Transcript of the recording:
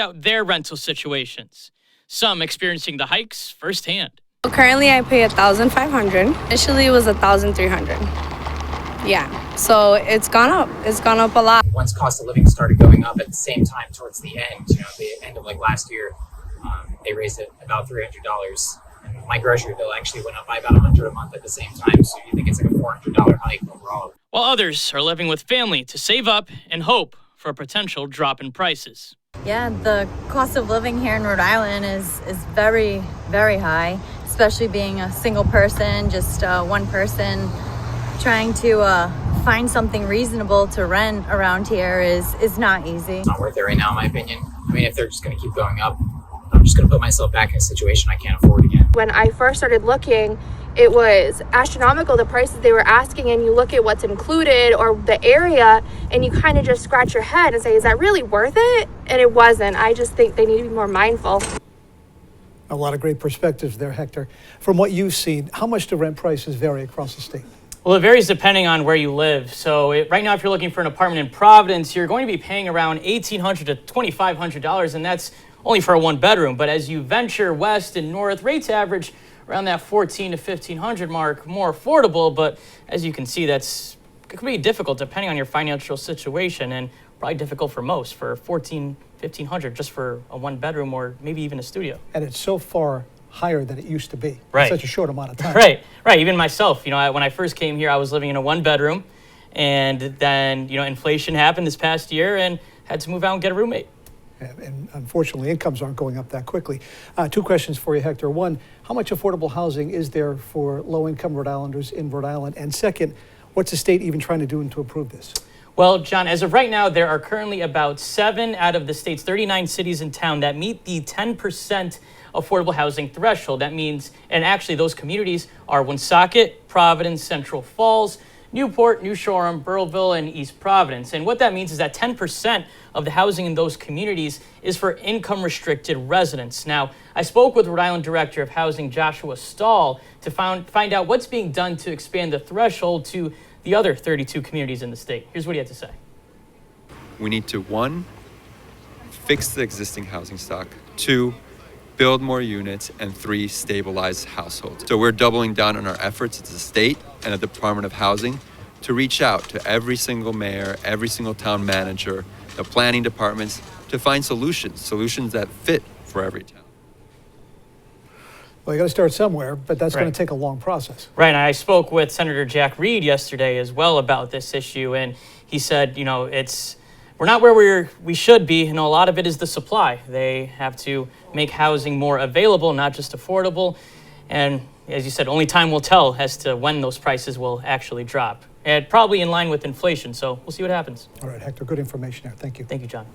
out their rental situations, some experiencing the hikes firsthand. Currently, I pay $1,500. Initially, it was $1,300. Yeah, so it's gone up. It's gone up a lot. Once cost of living started going up at the same time towards the end, the end of like last year, they raised it about $300. And my grocery bill actually went up by about $100 a month at the same time. So you think it's like a $400 hike overall. While others are living with family to save up and hope for a potential drop in prices. Yeah, the cost of living here in Rhode Island is very, very high, especially being a single person, just one person. Trying to find something reasonable to rent around here is not easy. It's not worth it right now, in my opinion. I mean, if they're just going to keep going up, I'm just going to put myself back in a situation I can't afford again. When I first started looking, it was astronomical, the prices they were asking, and you look at what's included or the area, and you kind of just scratch your head and say, is that really worth it? And it wasn't. I just think they need to be more mindful. A lot of great perspectives there, Hector. From what you've seen, how much do rent prices vary across the state? Well, it varies depending on where you live. So right now, if you're looking for an apartment in Providence, you're going to be paying around $1,800 to $2,500, and that's only for a one bedroom. But as you venture west and north, rates average around that $1,400 to $1,500 mark, more affordable. But as you can see, it could be difficult depending on your financial situation, and probably difficult for most for $1,400, $1,500 just for a one bedroom or maybe even a studio. And it's so far higher than it used to be. Right. In such a short amount of time. Right. Even myself, when I first came here, I was living in a one bedroom, and then, inflation happened this past year and had to move out and get a roommate. And unfortunately, incomes aren't going up that quickly. Two questions for you, Hector. One, how much affordable housing is there for low-income Rhode Islanders in Rhode Island? And second, what's the state even trying to do to improve this? Well, John, as of right now, there are currently about 7 out of the state's 39 cities and towns that meet the 10% affordable housing threshold. That means, and actually those communities are Woonsocket, Providence, Central Falls, Newport, New Shoreham, Burrillville, and East Providence. And what that means is that 10% of the housing in those communities is for income-restricted residents. Now, I spoke with Rhode Island Director of Housing Joshua Stahl to find out what's being done to expand the threshold to the other 32 communities in the state. Here's what he had to say. We need to, 1, fix the existing housing stock, 2, build more units, and 3, stabilize households. So we're doubling down on our efforts as a state and at the Department of Housing to reach out to every single mayor, every single town manager, the planning departments, to find solutions that fit for every town. Well, you got to start somewhere, but that's Right. going to take a long process. Right, and I spoke with Senator Jack Reed yesterday as well about this issue, and he said, we're not where we should be. A lot of it is the supply. They have to make housing more available, not just affordable. And as you said, only time will tell as to when those prices will actually drop. And probably in line with inflation, so we'll see what happens. All right, Hector, good information there. Thank you. Thank you, John.